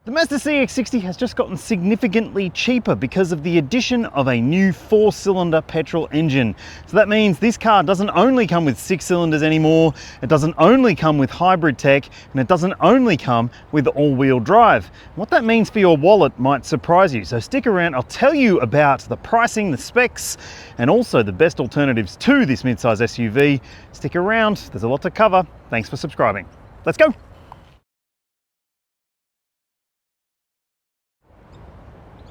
The Mazda CX-60 has just gotten significantly cheaper because of the addition of a new 4-cylinder petrol engine. So that means this car doesn't only come with 6 cylinders anymore, it doesn't only come with hybrid tech, and it doesn't only come with all-wheel drive. What that means for your wallet might surprise you, so stick around. I'll tell you about the pricing, the specs, and also the best alternatives to this midsize SUV. Stick around, there's a lot to cover. Thanks for subscribing. Let's go.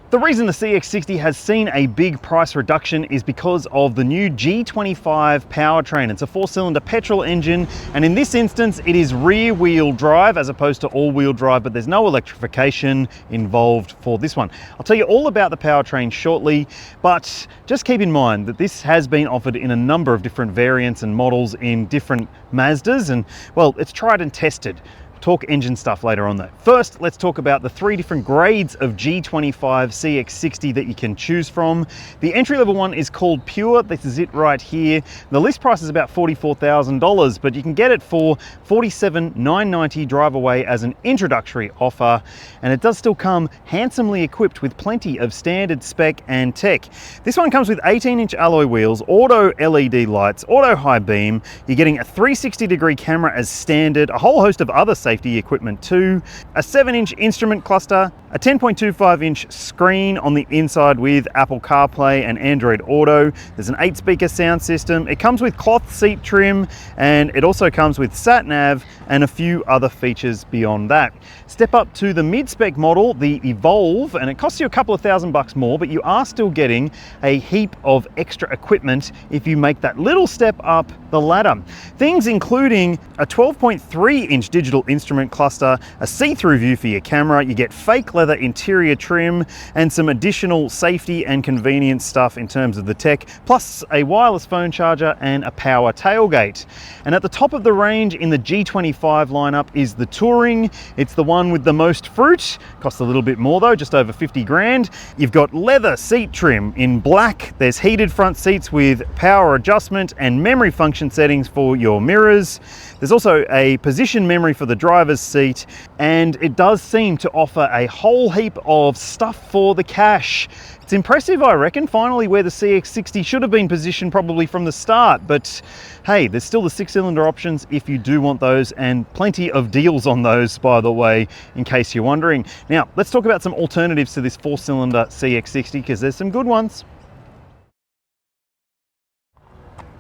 The reason the CX-60 has seen a big price reduction is because of the new G25 powertrain. It's a 4-cylinder petrol engine, and in this instance, it is rear-wheel drive as opposed to all-wheel drive, but there's no electrification involved for this one. I'll tell you all about the powertrain shortly, but just keep in mind that this has been offered in a number of different variants and models in different Mazdas, and well, it's tried and tested. Talk engine stuff later on though. First, let's talk about the 3 different grades of G25 CX60 that you can choose from. The entry-level one is called Pure. This is it right here. The list price is about $44,000, but you can get it for $47,990 drive away as an introductory offer, and it does still come handsomely equipped with plenty of standard spec and tech. This one comes with 18-inch alloy wheels, auto LED lights, auto high beam. You're getting a 360-degree camera as standard, a whole host of other safety equipment too, a 7-inch instrument cluster, a 10.25-inch screen on the inside with Apple CarPlay and Android Auto. There's an 8-speaker sound system. It comes with cloth seat trim, and it also comes with sat-nav and a few other features beyond that. Step up to the mid-spec model, the Evolve, and it costs you a couple of $1,000 more, but you are still getting a heap of extra equipment if you make that little step up the ladder. Things including a 12.3-inch digital instrument cluster, a see-through view for your camera, you get fake leather interior trim, and some additional safety and convenience stuff in terms of the tech, plus a wireless phone charger and a power tailgate. And at the top of the range in the G25 lineup is the Touring. It's the one with the most fruit, costs a little bit more though, just over 50 grand. You've got leather seat trim in black, there's heated front seats with power adjustment and memory function settings for your mirrors. There's also a position memory for the driver's seat, and it does seem to offer a whole heap of stuff for the cash. It's impressive, I reckon, finally where the CX60 should have been positioned probably from the start, but hey, there's still the 6-cylinder options if you do want those, and plenty of deals on those, by the way, in case you're wondering. Now, let's talk about some alternatives to this 4-cylinder CX60, because there's some good ones.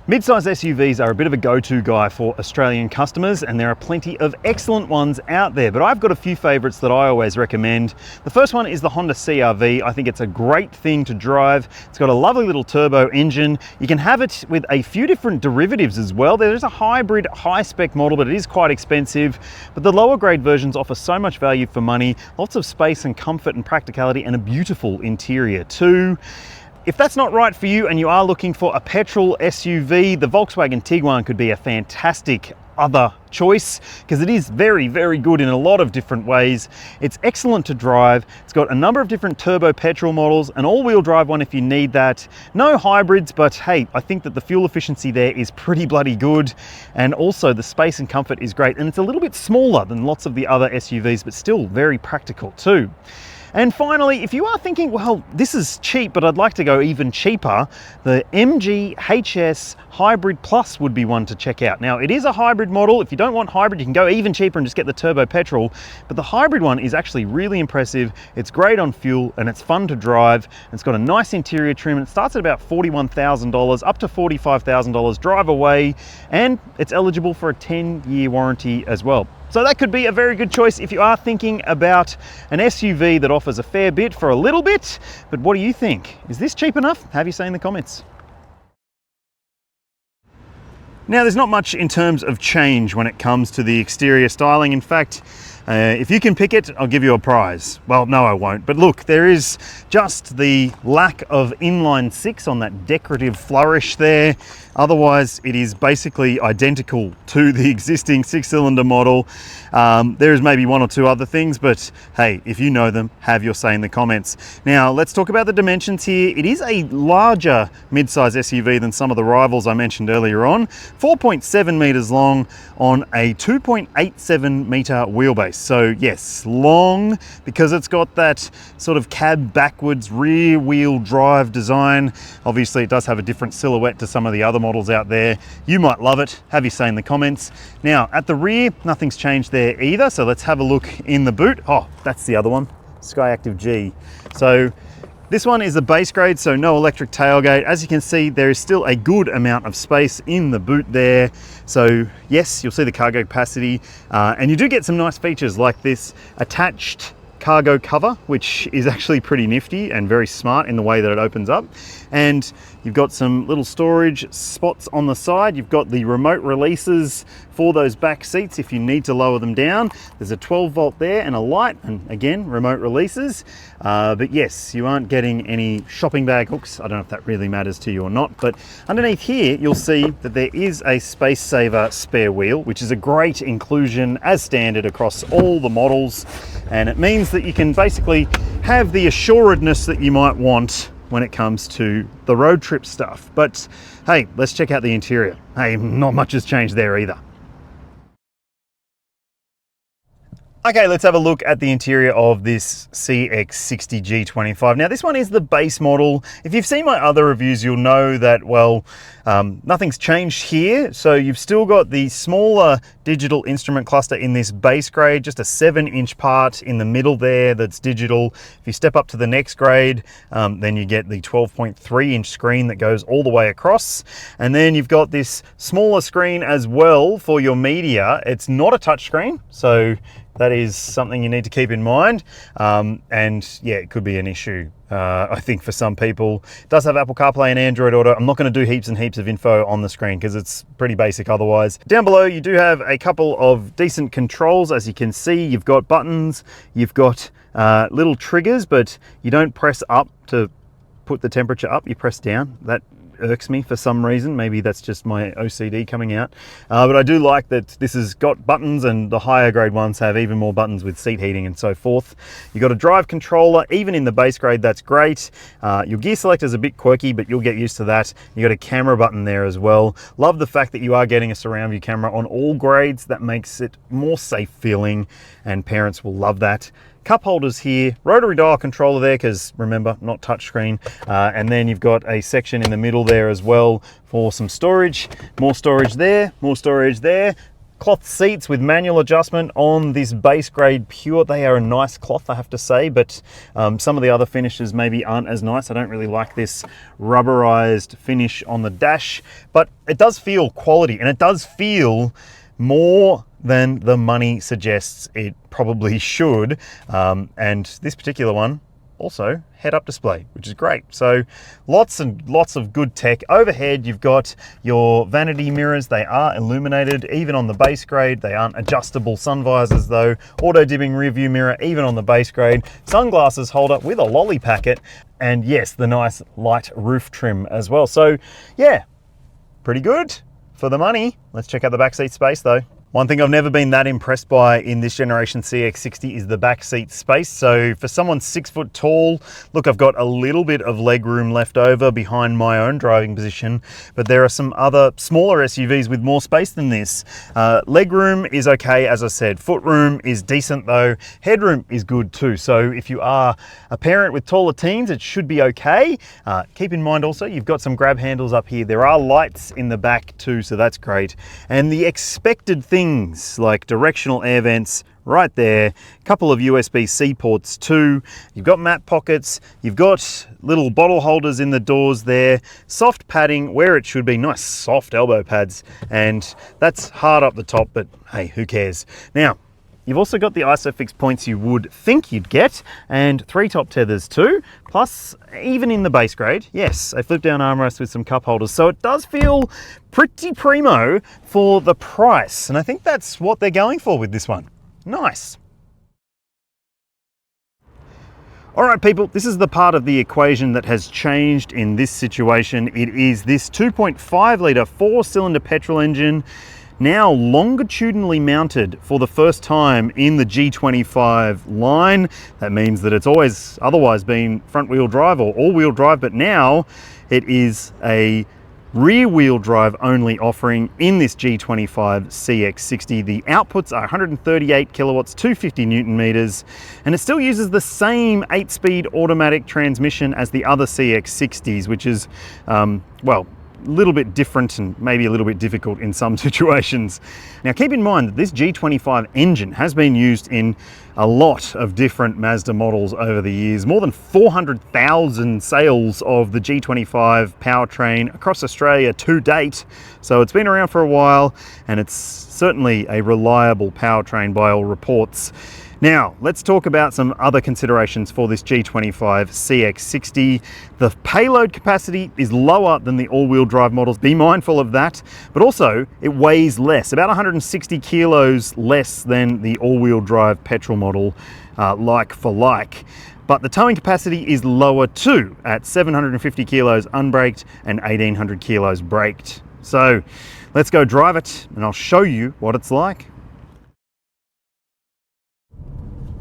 Mid-size SUVs are a bit of a go-to guy for Australian customers, and there are plenty of excellent ones out there, but I've got a few favourites that I always recommend. The first one is the Honda CR-V. I think it's a great thing to drive. It's got a lovely little turbo engine. You can have it with a few different derivatives as well. There's a hybrid high-spec model, but it is quite expensive. But the lower grade versions offer so much value for money, lots of space and comfort and practicality, and a beautiful interior too. If that's not right for you and you are looking for a petrol SUV, the Volkswagen Tiguan could be a fantastic other choice because it is very, very good in a lot of different ways. It's excellent to drive. It's got a number of different turbo petrol models, an all-wheel drive one if you need that. No hybrids, but hey, I think that the fuel efficiency there is pretty bloody good, and also the space and comfort is great, and it's a little bit smaller than lots of the other SUVs, but still very practical too. And finally, if you are thinking, well, this is cheap, but I'd like to go even cheaper, the MG HS Hybrid Plus would be one to check out. Now, it is a hybrid model. If you don't want hybrid, you can go even cheaper and just get the turbo petrol. But the hybrid one is actually really impressive. It's great on fuel and it's fun to drive. And it's got a nice interior trim, and it starts at about $41,000 up to $45,000 drive away, and it's eligible for a 10-year warranty as well. So that could be a very good choice if you are thinking about an SUV that offers a fair bit for a little bit. But what do you think? Is this cheap enough? Have your say in the comments. Now, there's not much in terms of change when it comes to the exterior styling. In fact, if you can pick it, I'll give you a prize. Well, no, I won't. But look, there is just the lack of inline 6 on that decorative flourish there. Otherwise, it is basically identical to the existing 6-cylinder model. There is maybe one or two other things, but hey, if you know them, have your say in the comments. Now, let's talk about the dimensions here. It is a larger mid-size SUV than some of the rivals I mentioned earlier on. 4.7 meters long on a 2.87 meter wheelbase. space. So yes, long, because it's got that sort of cab backwards rear wheel drive design. Obviously it does have a different silhouette to some of the other models out there. You might love it, have your say in the comments. Now at the rear, nothing's changed there either. So let's have a look in the boot. Oh, that's the other one, Skyactiv G. So this one is the base grade, so no electric tailgate. As you can see, there is still a good amount of space in the boot there. So yes, you'll see the cargo capacity, and you do get some nice features like this attached cargo cover, which is actually pretty nifty and very smart in the way that it opens up. And you've got some little storage spots on the side. You've got the remote releases for those back seats if you need to lower them down. There's a 12 volt there and a light, and again, remote releases. But yes, you aren't getting any shopping bag hooks. I don't know if that really matters to you or not, but underneath here, you'll see that there is a space saver spare wheel, which is a great inclusion as standard across all the models. And it means that you can basically have the assuredness that you might want when it comes to the road trip stuff. But hey, let's check out the interior. Hey, not much has changed there either. Okay, let's have a look at the interior of this CX60 G25. Now, this one is the base model. If you've seen my other reviews, you'll know that, well, nothing's changed here. So you've still got the smaller digital instrument cluster in this base grade, just a 7-inch part in the middle there that's digital. If you step up to the next grade, then you get the 12.3-inch screen that goes all the way across. And then you've got this smaller screen as well for your media. It's not a touch screen, so that is something you need to keep in mind. And yeah, it could be an issue, I think, for some people. It does have Apple CarPlay and Android Auto. I'm not going to do heaps and heaps of info on the screen because it's pretty basic otherwise. Down below, you do have a couple of decent controls. As you can see, you've got buttons, you've got little triggers, but you don't press up to put the temperature up, you press down. That irks me for some reason. Maybe that's just my OCD coming out. But I do like that this has got buttons, and the higher grade ones have even more buttons with seat heating and so forth. You've got a drive controller, even in the base grade, that's great. Your gear selector is a bit quirky, but you'll get used to that. You've got a camera button there as well. Love the fact that you are getting a surround view camera on all grades. That makes it more safe feeling, and parents will love that. Cup holders here, rotary dial controller there, because remember, not touchscreen. And then you've got a section in the middle there as well for some storage. More storage there, more storage there. Cloth seats with manual adjustment on this base grade Pure. They are a nice cloth, I have to say, but some of the other finishes maybe aren't as nice. I don't really like this rubberized finish on the dash, but it does feel quality, and it does feel more than the money suggests it probably should. And this particular one also head-up display, which is great. So lots and lots of good tech. Overhead, you've got your vanity mirrors. They are illuminated, even on the base grade. They aren't adjustable sun visors though. Auto-dimming rear view mirror, even on the base grade. Sunglasses holder with a lolly packet. And yes, the nice light roof trim as well. So yeah, pretty good for the money. Let's check out the backseat space though. One thing I've never been that impressed by in this generation CX60 is the back seat space. So for someone 6 foot tall, look, I've got a little bit of leg room left over behind my own driving position, but there are some other smaller SUVs with more space than this. Leg room is okay, as I said. Foot room is decent though. Headroom is good too. So if you are a parent with taller teens, it should be okay. Keep in mind also, you've got some grab handles up here. There are lights in the back too, so that's great. And the expected things like directional air vents right there, a couple of USB-C ports too. You've got mat pockets, you've got little bottle holders in the doors there, soft padding where it should be, nice soft elbow pads, and that's hard up the top, but hey, who cares? Now, you've also got the ISOFIX points you would think you'd get, and 3 top tethers too, plus even in the base grade, yes, a flip down armrest with some cup holders. So it does feel pretty primo for the price, and I think that's what they're going for with this one. Nice. All right, people, this is the part of the equation that has changed in this situation. It is this 2.5 litre 4-cylinder petrol engine, now longitudinally mounted for the first time in the G25 line. That means that it's always otherwise been front wheel drive or all wheel drive, but now it is a rear-wheel drive only offering in this G25 CX60. The outputs are 138 kilowatts, 250 Newton meters, and it still uses the same 8-speed automatic transmission as the other CX60s, which is, well, a little bit different and maybe a little bit difficult in some situations. Now keep in mind that this G25 engine has been used in a lot of different Mazda models over the years. More than 400,000 sales of the G25 powertrain across Australia to date. So it's been around for a while and it's certainly a reliable powertrain by all reports. Now, let's talk about some other considerations for this G25 CX60. The payload capacity is lower than the all-wheel drive models. Be mindful of that, but also it weighs less, about 160 kilos less than the all-wheel drive petrol model, like for like. But the towing capacity is lower too, at 750 kilos unbraked and 1800 kilos braked. So let's go drive it and I'll show you what it's like.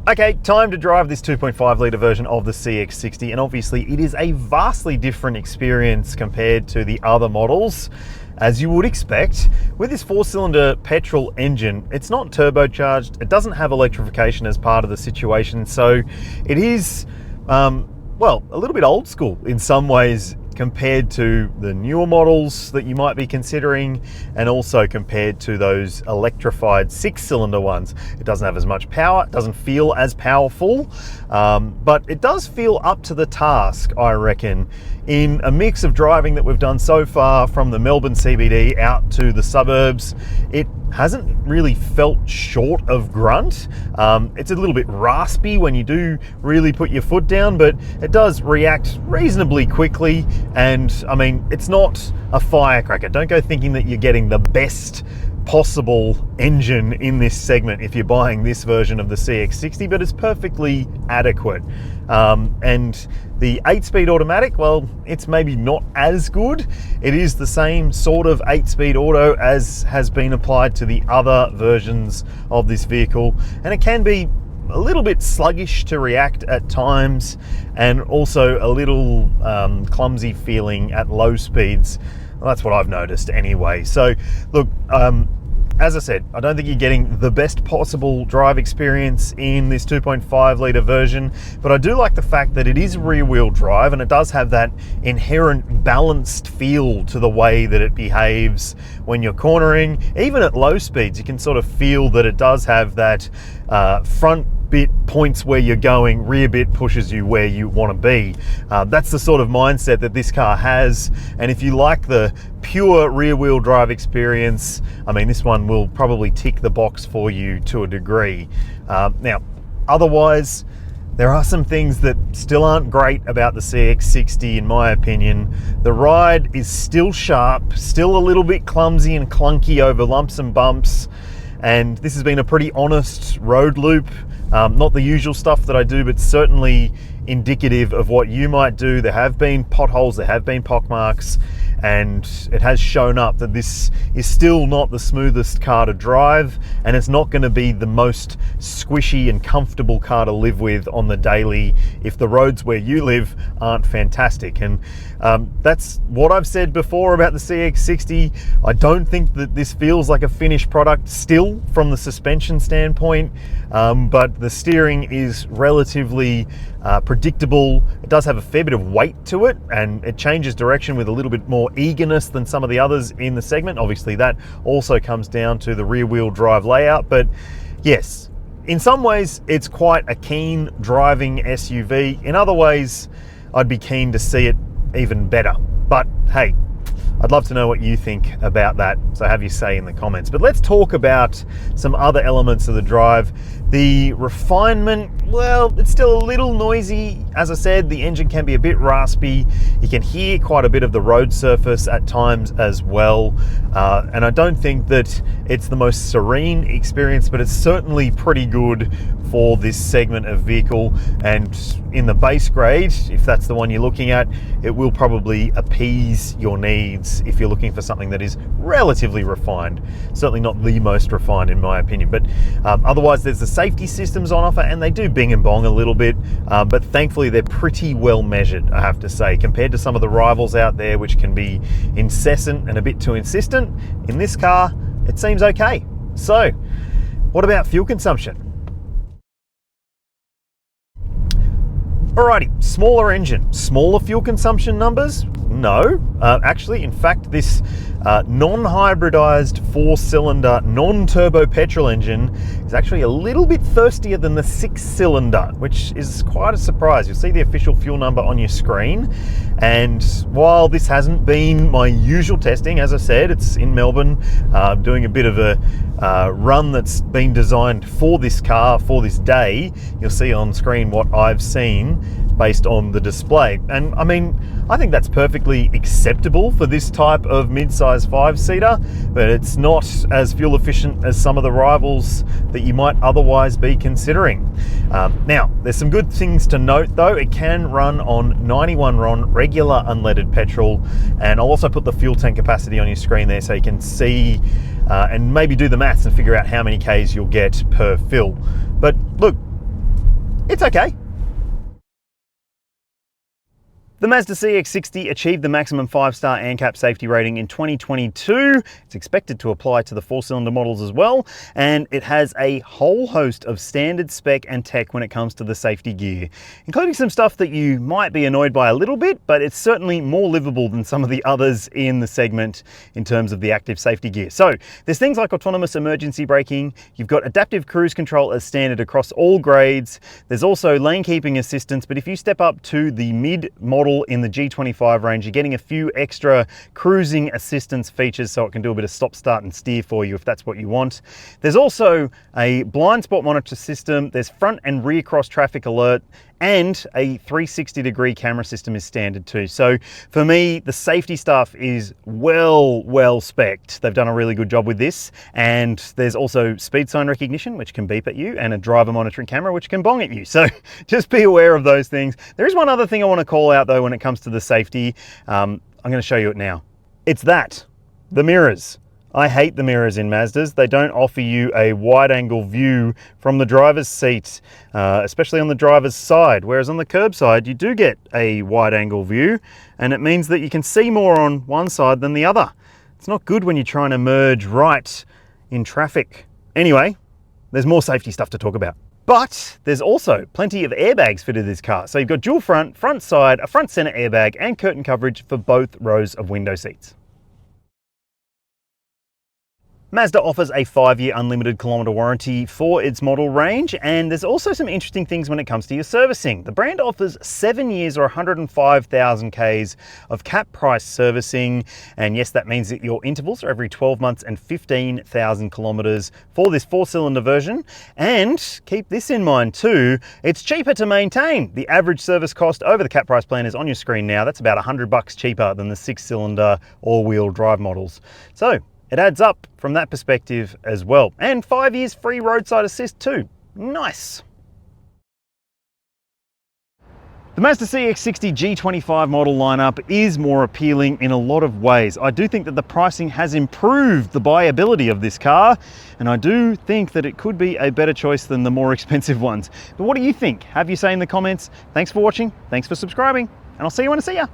Okay, time to drive this 2.5 litre version of the CX60, and obviously it is a vastly different experience compared to the other models. As you would expect, with this 4-cylinder petrol engine, it's not turbocharged, it doesn't have electrification as part of the situation, so it is, well, a little bit old school in some ways compared to the newer models that you might be considering, and also compared to those electrified 6-cylinder ones. It doesn't have as much power, it doesn't feel as powerful, but it does feel up to the task, I reckon, in a mix of driving that we've done so far from the Melbourne CBD out to the suburbs. It hasn't really felt short of grunt. It's a little bit raspy when you do really put your foot down, but it does react reasonably quickly. And I mean, it's not a firecracker. Don't go thinking that you're getting the best possible engine in this segment if you're buying this version of the CX60, but it's perfectly adequate. And the 8-speed automatic, well, it's maybe not as good. It is the same sort of 8-speed auto as has been applied to the other versions of this vehicle, and it can be a little bit sluggish to react at times, and also a little clumsy feeling at low speeds. Well, that's what I've noticed anyway. So look, as I said, I don't think you're getting the best possible drive experience in this 2.5 litre version, but I do like the fact that it is rear-wheel drive and it does have that inherent balanced feel to the way that it behaves when you're cornering. Even at low speeds, you can sort of feel that it does have that front bit points where you're going, rear bit pushes you where you want to be. That's the sort of mindset that this car has, and if you like the pure rear-wheel drive experience, I mean, this one will probably tick the box for you to a degree. Now, otherwise, there are some things that still aren't great about the CX60 in my opinion. The ride is still sharp, still a little bit clumsy and clunky over lumps and bumps, and this has been a pretty honest road loop. Not the usual stuff that I do, but certainly indicative of what you might do. There have been potholes, there have been pockmarks, and it has shown up that this is still not the smoothest car to drive, and it's not going to be the most squishy and comfortable car to live with on the daily if the roads where you live aren't fantastic. And that's what I've said before about the CX60. I don't think that this feels like a finished product still from the suspension standpoint, but the steering is relatively predictable. It does have a fair bit of weight to it, and it changes direction with a little bit more eagerness than some of the others in the segment. Obviously that also comes down to the rear-wheel drive layout, but yes, in some ways it's quite a keen driving SUV. In other ways, I'd be keen to see it even better. But hey, I'd love to know what you think about that, so have your say in the comments. But let's talk about some other elements of the drive. The refinement, well, it's still a little noisy. As I said, the engine can be a bit raspy. You can hear quite a bit of the road surface at times as well. And I don't think that it's the most serene experience, but it's certainly pretty good for this segment of vehicle. And in the base grade, if that's the one you're looking at, it will probably appease your needs if you're looking for something that is relatively refined. Certainly not the most refined in my opinion, but otherwise there's the safety systems on offer, and they do bing and bong a little bit, but thankfully they're pretty well measured, I have to say, compared to some of the rivals out there which can be incessant and a bit too insistent. In this car, it seems okay. So, what about fuel consumption? Alrighty, smaller engine, smaller fuel consumption numbers? No, actually, in fact, this non-hybridized 4-cylinder, non-turbo petrol engine is actually a little bit thirstier than the 6-cylinder, which is quite a surprise. You'll see the official fuel number on your screen. And while this hasn't been my usual testing, as I said, it's in Melbourne, doing a bit of a run that's been designed for this car, for this day. You'll see on screen what I've seen based on the display. And I mean, I think that's perfectly acceptable for this type of mid-size 5-seater, but it's not as fuel efficient as some of the rivals that you might otherwise be considering. Now, there's some good things to note though. It can run on 91 RON regular unleaded petrol, and I'll also put the fuel tank capacity on your screen there so you can see and maybe do the maths and figure out how many Ks you'll get per fill. But look, it's okay. The Mazda CX-60 achieved the maximum 5-star ANCAP safety rating in 2022. It's expected to apply to the 4-cylinder models as well, and it has a whole host of standard spec and tech when it comes to the safety gear, including some stuff that you might be annoyed by a little bit, but it's certainly more livable than some of the others in the segment in terms of the active safety gear. So there's things like autonomous emergency braking, you've got adaptive cruise control as standard across all grades, there's also lane keeping assistance, but if you step up to the mid-model in the G25 range, you're getting a few extra cruising assistance features so it can do a bit of stop, start and steer for you if that's what you want. There's also a blind spot monitor system, there's front and rear cross traffic alert, and a 360-degree camera system is standard too. So for me, the safety stuff is well spec'd. They've done a really good job with this, and there's also speed sign recognition, which can beep at you, and a driver monitoring camera, which can bong at you. So just be aware of those things. There is one other thing I want to call out though when it comes to the safety. I'm going to show you it now. It's the mirrors. I hate the mirrors in Mazdas. They don't offer you a wide angle view from the driver's seat, especially on the driver's side, whereas on the curb side, you do get a wide angle view, and it means that you can see more on one side than the other. It's not good when you're trying to merge right in traffic. Anyway, there's more safety stuff to talk about. But there's also plenty of airbags fitted to this car. So you've got dual front side, a front center airbag, and curtain coverage for both rows of window seats. Mazda offers a 5-year unlimited kilometre warranty for its model range, and there's also some interesting things when it comes to your servicing. The brand offers 7 years or 105,000 Ks of cap price servicing, and yes, that means that your intervals are every 12 months and 15,000 kilometres for this 4-cylinder version. And keep this in mind too, it's cheaper to maintain. The average service cost over the cap price plan is on your screen now. That's about $100 cheaper than the 6-cylinder all-wheel drive models. So it adds up from that perspective as well. And 5 years free roadside assist too. Nice. The Mazda CX60 G25 model lineup is more appealing in a lot of ways. I do think that the pricing has improved the buyability of this car, and I do think that it could be a better choice than the more expensive ones. But what do you think? Have your say in the comments. Thanks for watching, thanks for subscribing, and I'll see you when I see ya.